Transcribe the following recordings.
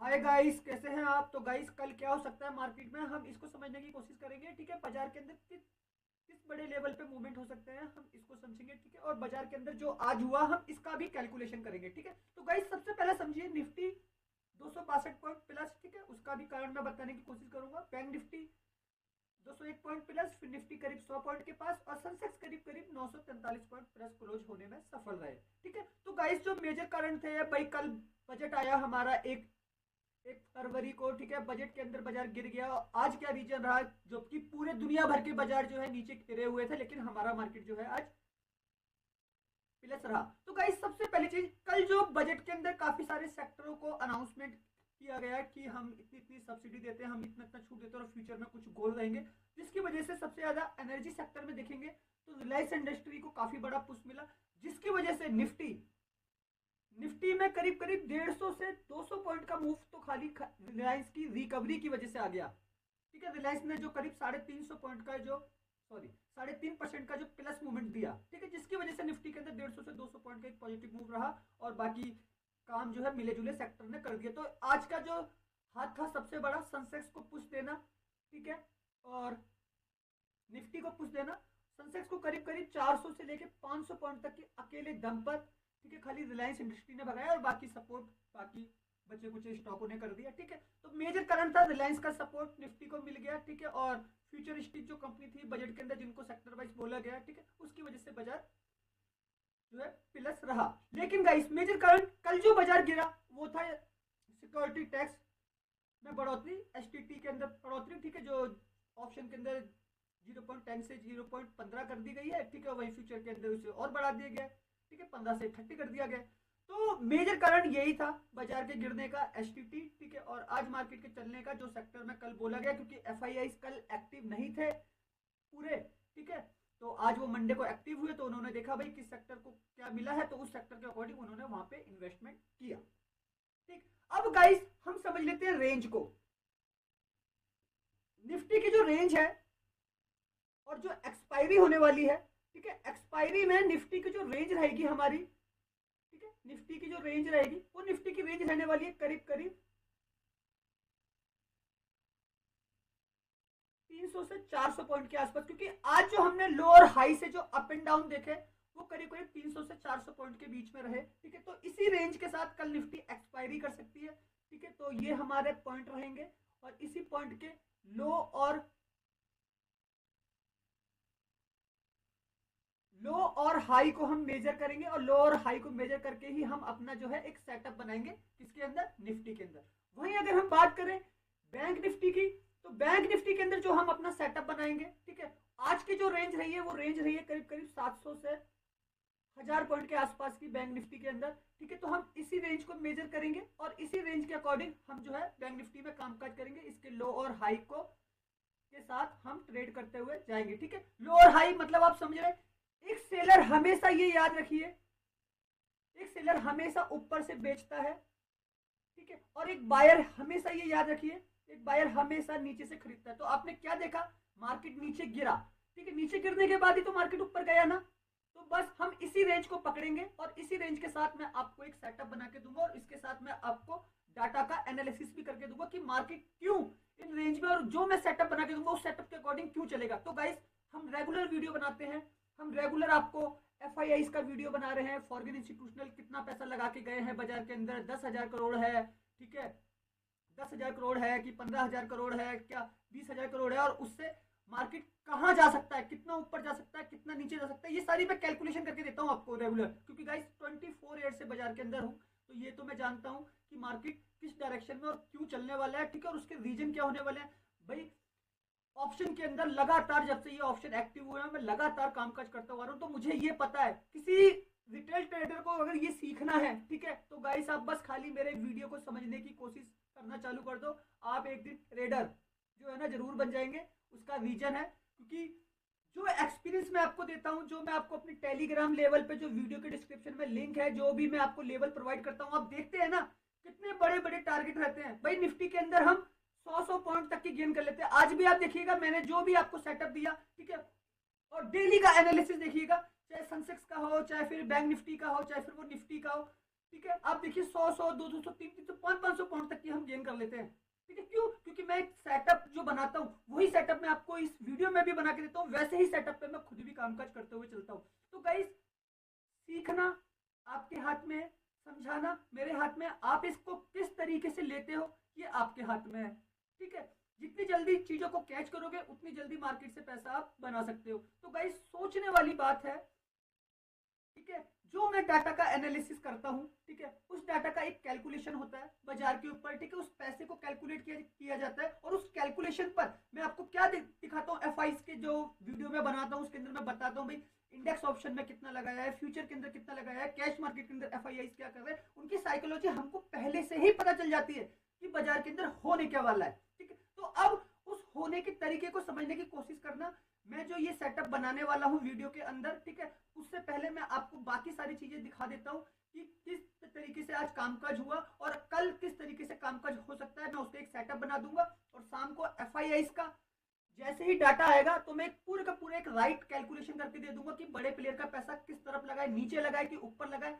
Hi guys, कैसे हैं आप? तो गाइस, कल क्या हो सकता है मार्केट में, हम इसको समझने की कोशिश करेंगे। ठीक है, बाजार के अंदर किस बड़े लेवल पे मूवमेंट हो सकते हैं, हम इसको समझेंगे। ठीक है, और बाजार के अंदर जो आज हुआ हम इसका भी कैलकुलेशन करेंगे। ठीक है, तो गाइस सबसे पहले समझिए निफ्टी 262 पॉइंट प्लस। ठीक है, उसका भी कारण मैं बताने की कोशिश करूंगा। बैंक निफ्टी 201 पॉइंट प्लस, फिर निफ्टी करीब 100 पॉइंट के पास, और सेंसेक्स करीब करीब 943 पॉइंट प्लस क्लोज होने में सफल रहे। ठीक है, तो गाइस जो मेजर कारण थे भाई, कल बजट आया हमारा एक 1 फरवरी को। ठीक है, बजट के अंदर बाजार गिर गया। आज क्या रीजन रहा? जबकि पूरे दुनिया भर के बाजार जो है नीचे गिरे हुए थे, लेकिन हमारा मार्केट जो है आज प्लस रहा। तो गाइस सबसे पहली चीज, कल जो बजट के अंदर काफी सारे सेक्टरों को अनाउंसमेंट किया गया कि हम इतनी इतनी सब्सिडी देते हैं, हम इतना इतना छूट देते हैं, और फ्यूचर में कुछ गोल रहेंगे, जिसकी वजह से सबसे ज्यादा एनर्जी सेक्टर में देखेंगे तो रिलायंस इंडस्ट्री को काफी बड़ा पुश मिला, जिसकी वजह से निफ्टी निफ्टी में करीब करीब 150 से 200 पॉइंट का मूव तो खाली रिलायंस की रिकवरी की वजह से आ गया। ठीक है, रिलायंस ने जो करीब 350 पॉइंट का जो 3.5% का जो प्लस मूवमेंट दिया। ठीक है, जिसकी वजह से निफ्टी के अंदर 150 से 200 पॉइंट का एक पॉजिटिव मूव रहा, और बाकी काम जो है मिले जुले सेक्टर ने कर दिया। तो आज का जो हाथ था सबसे बड़ा, सेंसेक्स को पुश देना। ठीक है, और निफ्टी को पुश देना। सेंसेक्स को करीब करीब 400 से लेके 500 पॉइंट तक के अकेले दम पर, ठीक है, खाली रिलायंस इंडस्ट्री ने भगाया, और बाकी सपोर्ट बाकी बचे कुछ स्टॉकों ने कर दिया। ठीक है, तो मेजर कारण था रिलायंस का सपोर्ट निफ्टी को मिल गया। ठीक है, और फ्यूचरिस्टिक जो कंपनी थी बजट के अंदर जिनको सेक्टर वाइज बोला गया, ठीक है, उसकी वजह से बाजार जो है प्लस रहा। लेकिन गाइस मेजर कारण कल जो बाजार गिरा वो था सिक्योरिटी टैक्स में बढ़ोतरी, एसटीटी के अंदर बढ़ोतरी। ठीक है, जो ऑप्शन के अंदर 0.10 से 0.15 कर दी गई है। ठीक है, वही फ्यूचर के अंदर उसे और बढ़ा दिया गया। ठीक है, 15 से 30 कर दिया गया। तो मेजर कारण यही था बाजार के गिरने का, एसटीटी। ठीक है, और आज मार्केट के चलने का जो सेक्टर में कल बोला गया, क्योंकि एफआईआई कल एक्टिव नहीं थे पूरे। ठीक है, तो आज वो मंडे को एक्टिव हुए, तो उन्होंने देखा भाई किस सेक्टर को क्या मिला है, तो उस सेक्टर के अकॉर्डिंग उन्होंने वहां पे इन्वेस्टमेंट किया। ठीक, अब गाइस हम समझ लेते हैं रेंज को। निफ्टी की जो रेंज है और जो एक्सपायरी होने वाली है, ठीक है, एक्सपायरी में निफ्टी की जो रेंज रहेगी हमारी, ठीक है, निफ्टी की जो रेंज रहेगी वो निफ्टी की रेंज रहने वाली है करीब करीब 300 से 400 पॉइंट के आसपास। क्योंकि आज जो हमने लो और हाई से जो अप एंड डाउन देखे वो करीब करीब 300 से 400 पॉइंट के बीच में रहे। ठीक है, तो इसी रेंज के साथ कल निफ्टी एक्सपायरी कर सकती है। ठीक है, तो ये हमारे पॉइंट रहेंगे, और इसी पॉइंट के लो और हाई को हम मेजर करेंगे, और लो और हाई को मेजर करके ही हम अपना जो है एक सेटअप बनाएंगे किसके अंदर, निफ्टी के अंदर। वहीं अगर हम बात करें बैंक निफ्टी की, तो बैंक निफ्टी के अंदर जो हम अपना सेटअप बनाएंगे, ठीक है, आज की जो रेंज रही है वो रेंज रही है करीब करीब 700 से 1000 पॉइंट के आसपास की बैंक निफ्टी के अंदर। ठीक है, तो हम इसी रेंज को मेजर करेंगे, और इसी रेंज के अकॉर्डिंग हम जो है बैंक निफ्टी में कामकाज करेंगे। इसके लो और हाई को के साथ हम ट्रेड करते हुए जाएंगे। ठीक है, लो और हाई मतलब आप समझ रहे हैं। एक सेलर हमेशा ये याद रखिए, एक सेलर हमेशा ऊपर से बेचता है। ठीक है, और एक बायर हमेशा ये याद रखिए, एक बायर हमेशा नीचे से खरीदता है। तो आपने क्या देखा, मार्केट नीचे गिरा। ठीक है, नीचे गिरने के बाद ही तो मार्केट ऊपर गया ना। तो बस हम इसी रेंज को पकड़ेंगे, और इसी रेंज के साथ मैं आपको एक सेटअप बना के दूंगा, और इसके साथ मैं आपको डाटा का एनालिसिस भी करके दूंगा कि मार्केट क्यों इन रेंज में, और जो मैं सेटअप बना के दूंगा उस सेटअप के अकॉर्डिंग क्यों चलेगा। तो गाइस हम रेगुलर वीडियो बनाते हैं, हम रेगुलर आपको एफआईआई का वीडियो बना रहे हैं। फॉरेन इंस्टीट्यूशनल कितना पैसा लगा के गए हैं बाजार के अंदर, 10,000 करोड़ है। ठीक है, 10,000 करोड़ है कि 15,000 करोड़ है, क्या 20,000 करोड़ है, और उससे मार्केट कहां जा सकता है, कितना ऊपर जा सकता है, कितना नीचे जा सकता है, ये सारी मैं कैलकुलेशन करके देता हूं आपको रेगुलर। क्योंकि गाइस 24 ईयर से बाजार के अंदर हूं, तो ये तो मैं जानता हूं कि मार्केट किस डायरेक्शन में और क्यों चलने वाला है। ठीक है, और उसके रीजन क्या होने वाले हैं भाई। ऑप्शन के अंदर लगातार जब से ये ऑप्शन एक्टिव हुए हैं, मैं लगातार कामकाज करता हुआ रहा हूं, तो मुझे ये पता है किसी रिटेल ट्रेडर को अगर ये सीखना है, ठीक है, तो गाइस आप बस खाली मेरे वीडियो को समझने की कोशिश करना चालू कर दो। आप एक दिन ट्रेडर जो है ना जरूर बन जाएंगे। उसका रीजन है क्योंकि जो एक्सपीरियंस मैं आपको देता हूं, जो मैं आपको अपनी टेलीग्राम लेवल पे, जो वीडियो के डिस्क्रिप्शन में लिंक है, जो भी मैं आपको लेवल प्रोवाइड करता हूं, आप देखते हैं ना कितने बड़े बड़े टारगेट रहते हैं भाई। निफ्टी के अंदर हम 100 पॉइंट तक की गेन कर लेते हैं। आज भी आप देखिएगा मैंने जो भी आपको सेटअप दिया, ठीक है, और डेली का एनालिसिस देखिएगा, चाहे सेंसेक्स का हो, चाहे फिर बैंक निफ्टी का हो, चाहे फिर वो निफ्टी का हो। ठीक है, आप देखिए 100 200 300 500 पॉइंट तक की हम गेन कर लेते हैं। ठीक है, क्यों? क्योंकि मैं एक सेटअप जो बनाता हूँ वही सेटअप मैं आपको इस वीडियो में भी बना के देता हूँ, वैसे ही सेटअप पे मैं खुद भी कामकाज करते हुए चलता हूँ। तो गाइस, सीखना आपके हाथ में है, समझाना मेरे हाथ में है, आप इसको किस तरीके से लेते हो ये आपके हाथ में है। ठीक है, जितनी जल्दी चीजों को कैच करोगे उतनी जल्दी मार्केट से पैसा आप बना सकते हो। तो गाइस, सोचने वाली बात है। ठीक है, जो मैं डाटा का एनालिसिस करता हूँ, ठीक है, उस डाटा का एक कैलकुलेशन होता है बाजार के ऊपर। ठीक है, उस पैसे को कैलकुलेट किया जाता है और उस कैलकुलेशन पर मैं आपको क्या दिखाता हूँ, एफआईस के जो वीडियो में बनाता हूँ उसके अंदर मैं बताता हूँ भाई इंडेक्स ऑप्शन में कितना लगाया है, फ्यूचर के अंदर कितना लगाया है, कैश मार्केट के अंदर एफआईआई क्या कर रहे हैं, उनकी साइकोलॉजी हमको पहले से ही पता चल जाती है कि बाजार के अंदर होने क्या वाला है। ठीक है, तो अब उस होने के तरीके को समझने की कोशिश करना। मैं जो ये सेटअप बनाने वाला हूँ वीडियो के अंदर, ठीक है, उससे पहले मैं आपको बाकी सारी चीजें दिखा देता हूँ कि किस तरीके से आज कामकाज हुआ और कल किस तरीके से कामकाज हो सकता है। मैं उसका एक सेटअप बना दूंगा और शाम को एफआईआई का जैसे ही डाटा आएगा तो मैं पूरे का पूरे एक राइट कैलकुलेशन करके दे दूंगा कि बड़े प्लेयर का पैसा किस तरफ लगाए, नीचे लगाए कि ऊपर लगाए।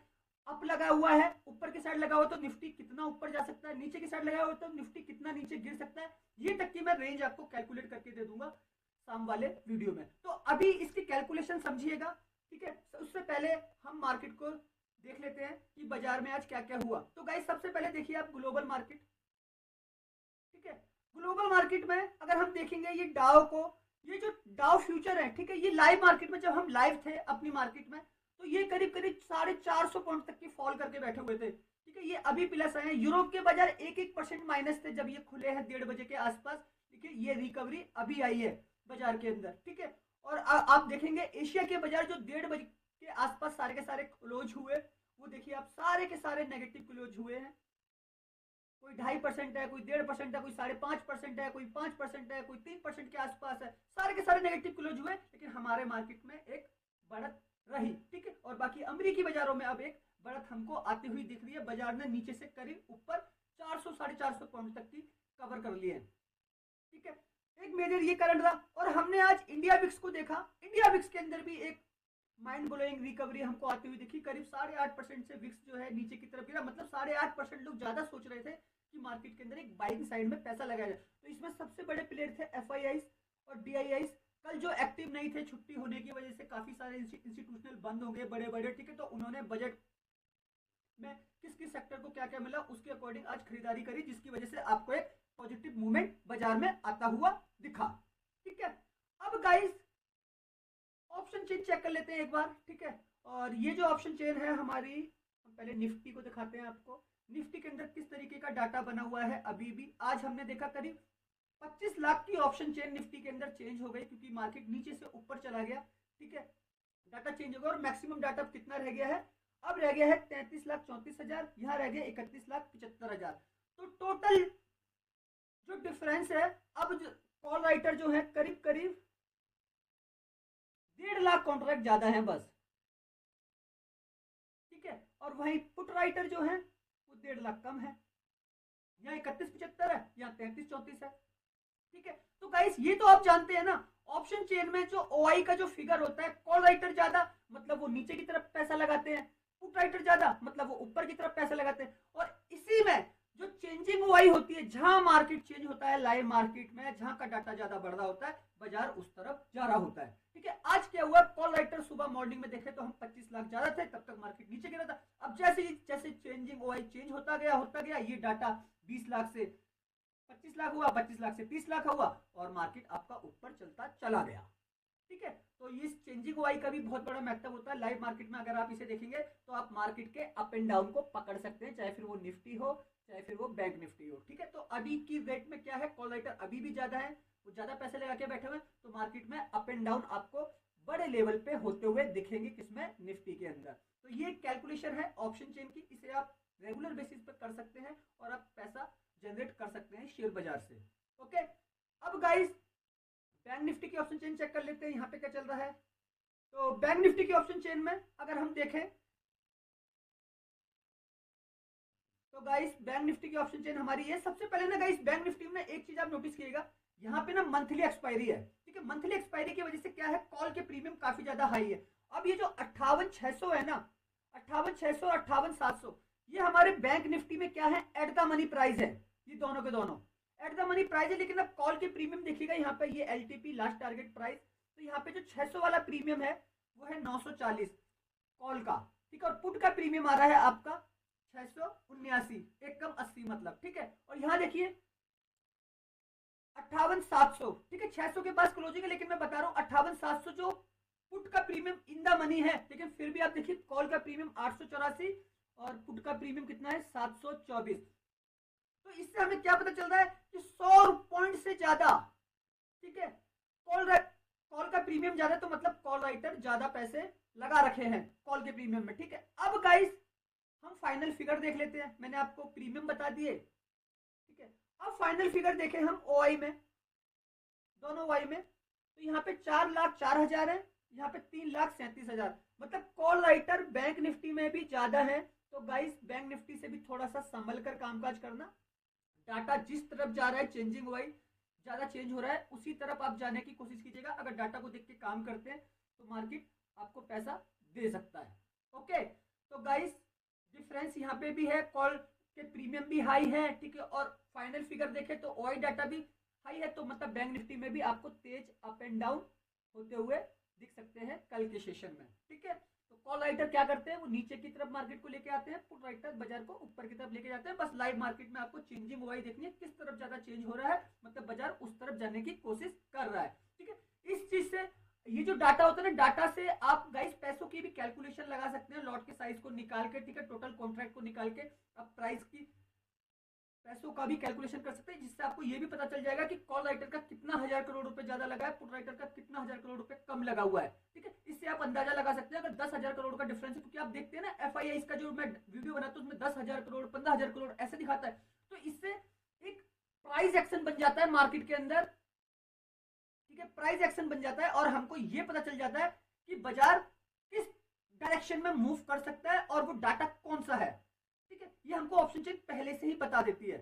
अप लगा हुआ है, ऊपर की साइड लगा हुआ तो निफ्टी कितना ऊपर जा सकता है, नीचे की साइड लगा हुआ तो निफ्टी कितना नीचे गिर सकता है, ये तक की मैं रेंज आपको कैलकुलेट करके दे दूंगा शाम वाले वीडियो में। तो अभी इसकी कैलकुलेशन समझिएगा। ठीक है, उससे पहले हम मार्केट को देख लेते हैं कि बाजार में आज क्या क्या हुआ। तो गाइस, सबसे पहले देखिए आप ग्लोबल मार्केट। ठीक है, ग्लोबल मार्केट में अगर हम देखेंगे ये डाउ को, ये जो डाउ फ्यूचर है, ठीक है, ये लाइव मार्केट में जब हम लाइव थे अपनी मार्केट में तो ये करीब करीब 450 पॉइंट तक की फॉल करके बैठे हुए थे। ठीक है, ये अभी प्लस आए हैं। यूरोप के बाजार 1% माइनस थे जब ये खुले हैं 1:30 बजे के आसपास। ठीक है, ये रिकवरी अभी आई है बाजार के अंदर। ठीक है, और आप देखेंगे एशिया के बाजार जो 1:30 बजे के आसपास सारे के सारे क्लोज हुए, वो देखिए आप सारे के सारे नेगेटिव क्लोज हुए हैं। कोई 2.5% है, कोई 1.5% है, कोई 5.5% है, कोई 5% है, कोई 3% के आसपास है, सारे के सारे नेगेटिव क्लोज हुए। लेकिन हमारे मार्केट में एक बढ़त रही। ठीक है, और बाकी अमेरिकी बाजारों में अब एक बढ़त हमको आती हुई दिख रही है। बाजार ने नीचे से करीब ऊपर 400 450 पॉइंट तक की कवर कर लिए हैं। ठीक है, एक मेजर ये कारण रहा। और हमने आज इंडिया विक्स को देखा, इंडिया विक्स के अंदर भी एक माइंड ब्लोइंग रिकवरी हमको आती हुई दिखी। करीब 8.5% से विक्स जो है नीचे की तरफ गिरा, मतलब 8.5% लोग ज्यादा सोच रहे थे कि मार्केट के अंदर एक बाइंग साइड में पैसा लगाया जाए। तो इसमें सबसे बड़े प्लेयर थे एफआईआई और डीआईआई। कल जो एक्टिव नहीं थे छुट्टी होने की वजह से, काफी सारे इंस्टीट्यूशनल बंद हो गए बड़े बड़े। ठीक है, तो उन्होंने बजट में किस किस सेक्टर को क्या क्या मिला उसके अकॉर्डिंग आज खरीदारी करी, जिसकी वजह से आपको एक पॉजिटिव मूवमेंट बाजार में आता हुआ दिखा। ठीक है, अब गाइस ऑप्शन चेन चेक कर लेते हैं एक बार। ठीक है, और ये जो ऑप्शन चेन है हमारी, हम पहले निफ्टी को दिखाते हैं आपको। निफ्टी के अंदर किस तरीके का डाटा बना हुआ है अभी भी। आज हमने देखा करीब 25 लाख की ऑप्शन चेन निफ्टी के अंदर चेंज हो गई, क्योंकि मार्केट नीचे से ऊपर चला गया। ठीक है, डाटा चेंज हो गया और मैक्सिमम डाटा कितना रह गया है, अब रह गया है 33,34,000, यहाँ रह गया 31,75,000। तो टोटल जो डिफरेंस है, अब कॉल राइटर जो है करीब करीब 1.5 लाख कॉन्ट्रैक्ट ज्यादा है बस। ठीक है, और वहीं पुट राइटर जो है वो 1.5 लाख कम है, यहाँ 31,75 है, यहाँ 33,34 है। ठीक है, तो गाइस ये तो आप जानते हैं ना, ऑप्शन चेन में जो ओआई का जो फिगर होता है, कॉल राइटर ज्यादा मतलब वो नीचे की तरफ पैसा लगाते हैं, पुट राइटर ज्यादा मतलब वो ऊपर की तरफ पैसा लगाते हैं। और इसी में जो चेंजिंग ओआई होती है, जहां मार्केट चेंज होता है लाइव मार्केट में, जहां का डाटा ज्यादा बढ़ रहा होता है, बाजार उस तरफ जा रहा होता है। ठीक है, आज क्या हुआ, कॉल राइटर सुबह मॉर्निंग में देखे तो हम 25 लाख ज्यादा थे, तब तक मार्केट नीचे गिरा था। अब जैसे जैसे चेंजिंग ओआई चेंज होता गया ये डाटा 20 लाख से 25 लाख हुआ, 25 लाख से 30 लाख हुआ और मार्केट आपका ऊपर चलता चला गया। ठीक है, तो इस चेंजिंग वाई का भी बहुत बड़ा महत्व होता है लाइव मार्केट में। अगर आप इसे देखेंगे तो आप मार्केट के अप एंड डाउन को पकड़ सकते हैं, चाहे फिर वो निफ्टी हो चाहे फिर वो बैंक निफ्टी हो। ठीक है, तो अभी की रेट में क्या है, कॉल राइटर अभी भी ज्यादा है, वो ज्यादा पैसे लगा के बैठे हुए, तो मार्केट में अप एंड डाउन आपको बड़े लेवल पे होते हुए दिखेंगे, किसमें, निफ्टी के अंदर। तो ये कैलकुलेशन है ऑप्शन चेन की, इसे आप रेगुलर बेसिस पे कर सकते हैं और आप पैसा जनरेट कर सकते हैं शेयर बाजार से। ओके, अब गाइस बैंक निफ्टी की ऑप्शन चेन चेक कर लेते हैं, यहाँ पे क्या चल रहा है। तो बैंक निफ्टी की ऑप्शन चेन में अगर हम देखें तो गाइस बैंक निफ्टी की ऑप्शन चेन हमारी है। सबसे पहले ना गाइस बैंक निफ्टी में एक चीज आप नोटिस कीजिएगा, यहाँ पे ना मंथली एक्सपायरी है। ठीक है, मंथली एक्सपायरी की वजह से क्या है, कॉल के प्रीमियम काफी ज्यादा हाई है। अब ये जो 58,600 है ना, 58,600 58,700, ये हमारे बैंक निफ्टी में क्या है, एट द मनी प्राइस है, ये दोनों के दोनों एट द मनी प्राइस है। लेकिन अब कॉल के प्रीमियम देखिएगा यहाँ पे, ये एलटीपी लास्ट टारगेट प्राइस, तो यहाँ पे जो 600 वाला प्रीमियम है वो है 940 कॉल का, ठीक है। और पुट का प्रीमियम आ रहा है आपका 679, एक कम 80 मतलब, ठीक है। और यहाँ देखिए 58,700, ठीक है। 600 के पास क्लोजिंग है, लेकिन मैं बता रहा हूँ 58,700 जो पुट का प्रीमियम इन द मनी है, लेकिन फिर भी आप देखिए कॉल का प्रीमियम 884 और पुट का प्रीमियम कितना है 724। तो इससे हमें क्या पता चल रहा है कि 100 पॉइंट से ज्यादा, ठीक है, कॉल का प्रीमियम ज्यादा, तो मतलब कॉल राइटर ज्यादा पैसे लगा रखे हैं कॉल के प्रीमियम में, ठीक है। अब गाइस हम फाइनल फिगर देख लेते हैं, मैंने आपको प्रीमियम बता दिए, ठीक है। अब फाइनल फिगर देखें हम ओआई में, दोनों वाई में, तो यहाँ पे 4,04,000 है, यहाँ पे 3,37,000, मतलब कॉल राइटर बैंक निफ्टी में भी ज्यादा है। तो गाइस बैंक निफ्टी से भी थोड़ा सा संभल कर कामकाज करना, डाटा जिस तरफ जा रहा है चेंजिंग वाइज ज्यादा चेंज हो रहा है, उसी तरफ आप जाने की कोशिश कीजिएगा। अगर डाटा को देख के काम करते हैं तो मार्केट आपको पैसा दे सकता है, ओके। तो गाइस डिफरेंस यहाँ पे भी है, कॉल के प्रीमियम भी हाई है, ठीक है। और फाइनल फिगर देखें तो ओआई डाटा भी हाई है, तो मतलब बैंक निफ्टी में भी आपको तेज अप एंड डाउन होते हुए दिख सकते हैं कल के सेशन में, ठीक है। तो कॉल राइटर क्या करते हैं, वो नीचे की तरफ मार्केट को लेके आते हैं, पुट राइटर बाजार को ऊपर की तरफ लेके जाते हैं। बस लाइव मार्केट में आपको चेंजिंग ओआई देखनी है, किस तरफ ज्यादा चेंज हो रहा है, मतलब बाजार उस तरफ जाने की कोशिश कर रहा है, ठीक है। इस चीज से ये जो डाटा होता है ना, डाटा से आप गाइस पैसों की भी कैलकुलेशन लगा सकते हैं, लॉट के साइज को निकाल के, ठीक है, टोटल कॉन्ट्रैक्ट को निकाल के आप प्राइस की पैसों का भी कैलकुलेशन कर सकते हैं, जिससे आपको ये भी पता चल जाएगा कि कॉल राइटर का कितना 1,000 करोड़ रुपए ज्यादा लगा है, पुट राइटर का कितना 1,000 करोड़ रुपए कम लगा हुआ है, ठीक है। इससे आप अंदाजा लगा सकते हैं अगर 10,000 करोड़ का डिफरेंस है, क्योंकि आप देखते हैं ना एफआईआई का जो मैं वीडियो बनाता हूँ उसमें 10,000 करोड़ 15,000 करोड़ ऐसे दिखाता है, तो इससे एक प्राइस एक्शन बन जाता है मार्केट के अंदर, ठीक है, प्राइस एक्शन बन जाता है और हमको ये पता चल जाता है कि बाजार किस डायरेक्शन में मूव कर सकता है और वो डाटा कौन सा है, ठीक है। ये हमको ऑप्शन चेन पहले से ही बता देती है,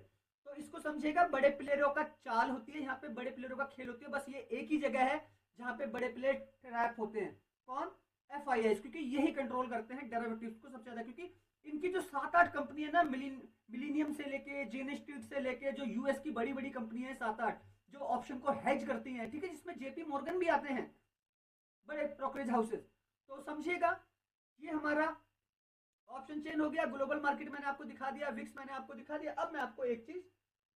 तो इसको समझेगा। बड़े प्लेयरों का चाल होती है, यहाँ पे बड़े प्लेयरों का खेल होती है, बस ये एक ही जगह है जहाँ पे बड़े प्लेयर ट्रैप होते हैं, कौन, एफआईआई, क्योंकि यही कंट्रोल करते हैं डेरिवेटिव्स को सबसे ज्यादा, क्योंकि इनकी जो 7-8 कंपनी है ना, मिलीनियम से लेके जेन इंस्टीट्यूट से लेके जो यूएस की बड़ी बड़ी कंपनी है 7-8 जो ऑप्शन को हेज करती हैं, ठीक है, जिसमें जेपी मॉर्गन भी आते हैं, बड़े ब्रोकरेज हाउसेस। तो समझिएगा ये हमारा ऑप्शन चेन हो गया, ग्लोबल मार्केट मैंने आपको दिखा दिया, विक्स मैंने आपको दिखा दिया। अब मैं आपको एक चीज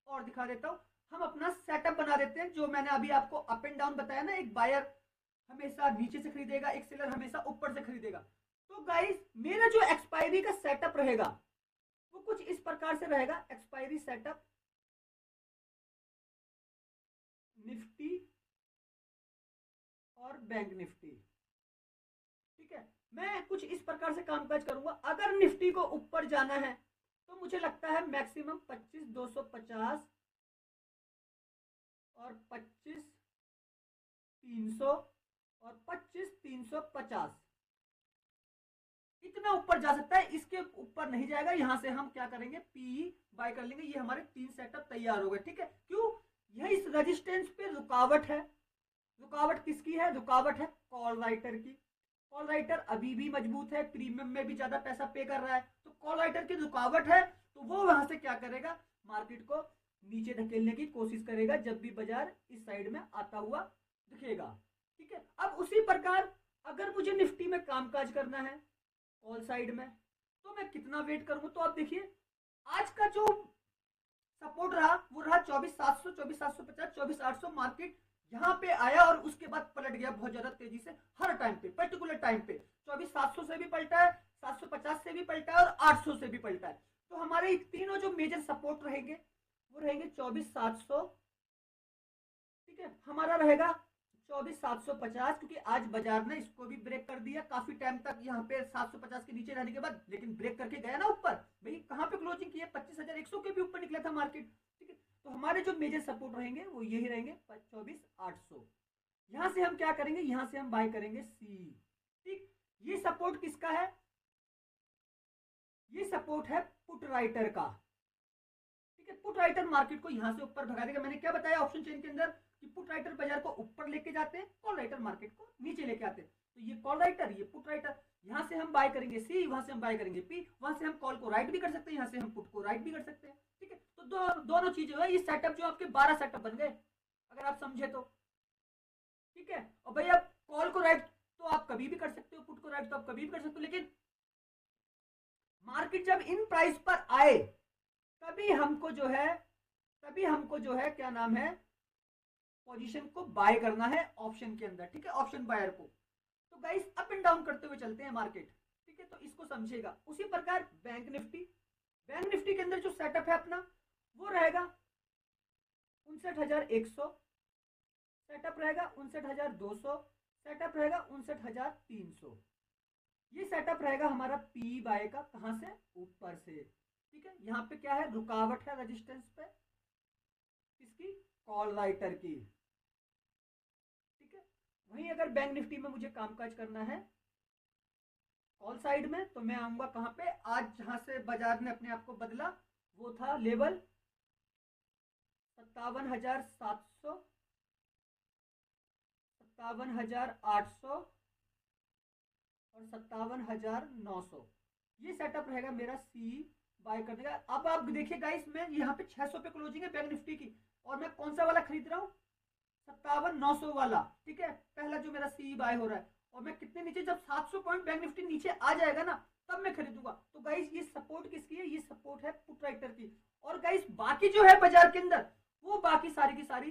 और दिखा देता हूं, हम अपना सेटअप बना देते हैं, जो मैंने अभी आपको अप एंड डाउन बताया ना, एक बायर हमेशा नीचे से खरीदेगा, एक सेलर हमेशा ऊपर से खरीदेगा। तो गाइस मेरा जो एक्सपायरी का सेटअप रहेगा वो कुछ इस प्रकार से रहेगा, एक्सपायरी सेटअप निफ्टी और बैंक निफ्टी, ठीक है। मैं कुछ इस प्रकार से कामकाज करूंगा, अगर निफ्टी को ऊपर जाना है तो मुझे लगता है मैक्सिमम 25,250 और 25,300 और 25,350 इतना ऊपर जा सकता है, इसके ऊपर नहीं जाएगा। यहां से हम क्या करेंगे, पी बाय कर लेंगे, ये हमारे 3 सेटअप तैयार हो गए, ठीक है। क्यों, यह इस रेजिस्टेंस पे रुकावट है, रुकावट किसकी है, रुकावट है कॉल राइटर की। कॉल राइटर अभी भी मजबूत है, प्रीमियम में भी ज्यादा पैसा पे कर रहा है, तो कॉल राइटर की रुकावट है, तो वो वहां से क्या करेगा, मार्केट को नीचे धकेलने की कोशिश करेगा जब भी बाजार इस साइड में आता हुआ दिखेगा, ठीक है। अब उसी प्रकार अगर मुझे निफ्टी में कामकाज करना है कॉल साइड में, तो मैं कितना वेट करूंगा, तो आप देखिए आज का जो सपोर्ट रहा वो रहा 24,700, 24,750, 24,800। मार्केट यहाँ पे आया और उसके बाद पलट गया बहुत ज्यादा तेजी से, हर टाइम पे पर्टिकुलर टाइम पे 24,700 से भी पलटा है, 750 से भी पलटा है और 800 से भी पलटा है। तो हमारे तीनों जो मेजर सपोर्ट रहेंगे वो रहेंगे 24,700, ठीक है, हमारा रहेगा 24,750, क्योंकि आज बाजार ने इसको भी ब्रेक कर दिया काफी टाइम तक यहाँ पे 750 के नीचे रहने के बाद, लेकिन ब्रेक करके गया ना ऊपर, भाई कहाँ पे क्लोजिंग की है, 25,100 के भी ऊपर निकला था मार्केट, ठीक है। तो हमारे जो मेजर सपोर्ट रहेंगे वो यही रहेंगे 24,800। यहां से हम क्या करेंगे, यहां से हम बाय करेंगे सी, ठीक। ये सपोर्ट किसका है, ये सपोर्ट है पुट राइटर का, ठीक है। पुट राइटर मार्केट को यहां से ऊपर भगा देगा। मैंने क्या बताया ऑप्शन चेन के अंदर कि पुट राइटर बाजार को ऊपर लेके जाते हैं, कॉल राइटर मार्केट को नीचे लेके आते हैं। तो ये कॉल राइटर, ये पुट राइटर। यहाँ से हम बाय करेंगे सी, वहां से हम बाय करेंगे पी, वहां से हम कॉल को राइट भी कर सकते हैं, यहाँ से हम पुट को राइट भी कर सकते हैं। ठीक है, तो दोनों चीजें है। ये सेटअप जो आपके 12 सेटअप बन गए अगर आप समझे तो। ठीक है, और भाई आप कॉल को राइट तो आप कभी भी कर सकते हो, पुट को राइट तो आप कभी भी कर सकते हो, लेकिन मार्केट जब इन प्राइस पर आए तभी हमको जो है क्या नाम है, पोजीशन को बाय करना है ऑप्शन के अंदर। ठीक है, ऑप्शन बायर को। तो गाइस अप एंड डाउन करते हुए चलते हैं मार्केट। ठीक है, तो इसको समझिएगा। उसी प्रकार बैंक निफ्टी के अंदर जो सेटअप है अपना वो रहेगा 59,100, सेटअप रहेगा 59,200, सेटअप रहेगा 59,300। ये सेटअप रहेगा हमारा पी बाय का, कहां से, ऊपर से। ठीक है, यहाँ पे क्या है, रुकावट है रेजिस्टेंस पे, किसकी, कॉल राइटर की। ठीक है, वहीं अगर बैंक निफ्टी में मुझे कामकाज करना है कॉल साइड में, तो मैं आऊंगा कहां पे, आज जहां से बाजार ने अपने आप को बदला वो था लेवल 57,700, 57,800 और 57,900। ये सेटअप रहेगा मेरा सी बाय करने का। अब आप देखिए गाइस, मैं यहाँ पे 600 पे क्लोजिंग है बैंक निफ्टी की, और मैं कौन सा वाला खरीद रहा हूँ, 57,900 वाला। ठीक है, पहला जो मेरा सी बाय हो रहा है, और मैं कितने नीचे, जब 700 पॉइंट बैंक निफ्टी नीचे आ जाएगा ना तब मैं खरीदूंगा। तो गाइस ये सपोर्ट किसकी है, ये सपोर्ट है पुट राइटर की। और गाइस बाकी जो है बाजार के अंदर वो बाकी सारी की सारी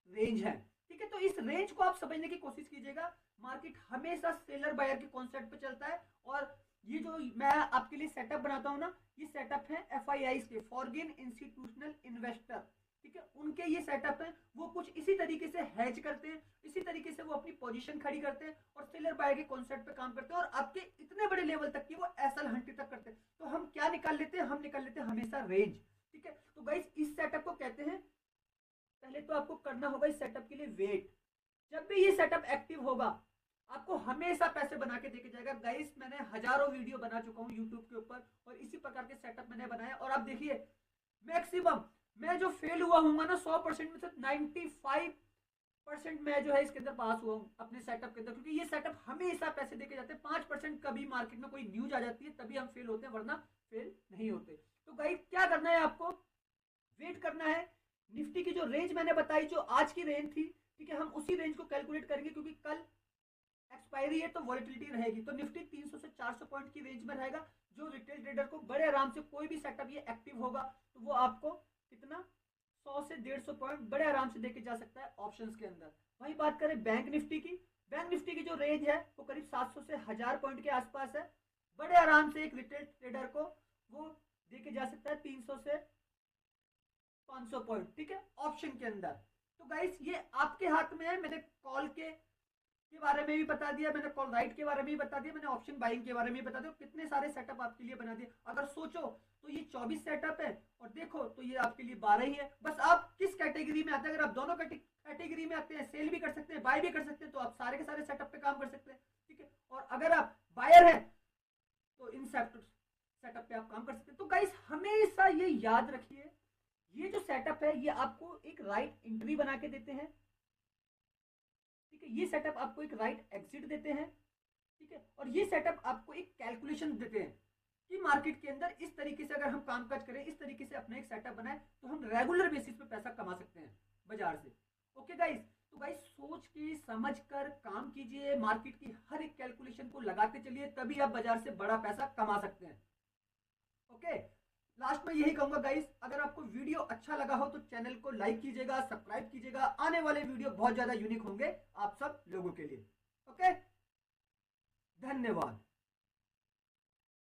रेंज है। ठीक है, तो इस रेंज को आप समझने की कोशिश कीजिएगा। मार्केट हमेशा सेलर बायर के कॉन्सेप्ट पे चलता है, और ये जो मैं आपके लिए सेटअप बनाता हूँ ना, ये सेटअप है FIIs के, फॉरेन इंस्टीट्यूशनल इन्वेस्टर। ठीक है, उनके ये सेटअप है, वो कुछ इसी तरीके से हैज करते हैं, इसी तरीके से वो अपनी पोजीशन खड़ी करते हैं और सेलर बायर के कॉन्सेप्ट पे काम करते हैं, और आपके इतने बड़े लेवल तक की वो एसएल हंटिंग तक करते हैं। तो हम क्या निकाल लेते हैं, हम निकाल लेते हैं हमेशा रेंज। ठीक है, तो गाइस इस सेटअप को कहते हैं, पहले तो आपको करना होगा इस सेटअप के लिए वेट। जब भी ये सेटअप एक्टिव होगा आपको हमेशा पैसे बना के देके जाएगा। गाइस मैंने हजारों वीडियो बना चुका हूँ यूट्यूब के ऊपर, और इसी प्रकार के सेटअप मैंने बनाया, और आप देखिए मैक्सिमम मैं जो फेल हुआ हूँ ना 100% में से 95% मैं जो है इसके अंदर पास हुआ हूँ अपने सेटअप के अंदर, क्योंकि ये सेटअप हमेशा पैसे देके जाते हैं। 5% कभी मार्केट में कोई न्यूज आ जाती है तभी हम फेल होते हैं, वरना फेल नहीं होते। तो गाइस क्या करना है आपको, वेट करना है। निफ्टी की जो रेंज मैंने बताई, जो आज की रेंज थी, ठीक है, हम उसी रेंज को कैलकुलेट करेंगे, क्योंकि कल एक्सपायरी है तो वॉलेटिलिटी रहेगी। तो निफ्टी 300 से 400 पॉइंट की रेंज में रहेगा, जो रिटेल ट्रेडर को बड़े आराम से, कोई भी सेटअप ये एक्टिव होगा तो वो आपको कितना 100 से 150 पॉइंट बड़े आराम से देके जा सकता है ऑप्शंस के अंदर। वही बात करें बैंक निफ्टी की, बैंक निफ्टी की जो रेंज है वो करीब 700 से 1000 पॉइंट के आसपास है। बड़े आराम से एक रिटेल ट्रेडर को वो देके जा सकता है 300 से 500 पॉइंट। ठीक है, ऑप्शन के अंदर। तो गाइस ये आपके हाथ में है। मैंने कॉल के बारे में भी बता दिया, मैंने कॉल राइट के बारे में भी बता दिया, मैंने ऑप्शन बाइंग के बारे में भी बता दिया, कितने सारे सेटअप आपके लिए बना दिए। अगर सोचो तो ये 24 सेटअप है, और देखो तो ये आपके लिए 12 ही है। बस आप किस कैटेगरी में आते हैं, अगर आप दोनों कैटेगरी में आते हैं, सेल भी कर सकते हैं, बाय भी कर सकते हैं, तो आप सारे के सारे सेटअप पे काम कर सकते हैं। ठीक है, और अगर आप बायर हैं तो इन सेटअप पे आप काम कर सकते हैं। तो गाइस हमेशा ये याद रखिए, ये जो सेटअप है ये आपको एक राइट एंट्री बना के देते हैं। ठीक है, ये सेटअप आपको एक राइट एग्जिट देते हैं। ठीक है, और ये सेटअप आपको एक कैलकुलेशन देते हैं कि मार्केट के अंदर इस तरीके से अगर हम कामकाज करें, इस तरीके से अपना एक सेटअप बनाए, तो हम रेगुलर बेसिस पे पैसा कमा सकते हैं बाजार से। ओके गाइस, तो गाइस सोच के समझ कर काम कीजिए, मार्केट की हर एक कैलकुलेशन को लगाते चलिए, तभी आप बाजार से बड़ा पैसा कमा सकते हैं। ओके, लास्ट में यही कहूंगा गाइस, अगर आपको वीडियो अच्छा लगा हो तो चैनल को लाइक कीजिएगा, सब्सक्राइब कीजिएगा। आने वाले वीडियो बहुत ज्यादा यूनिक होंगे आप सब लोगों के लिए। ओके, धन्यवाद।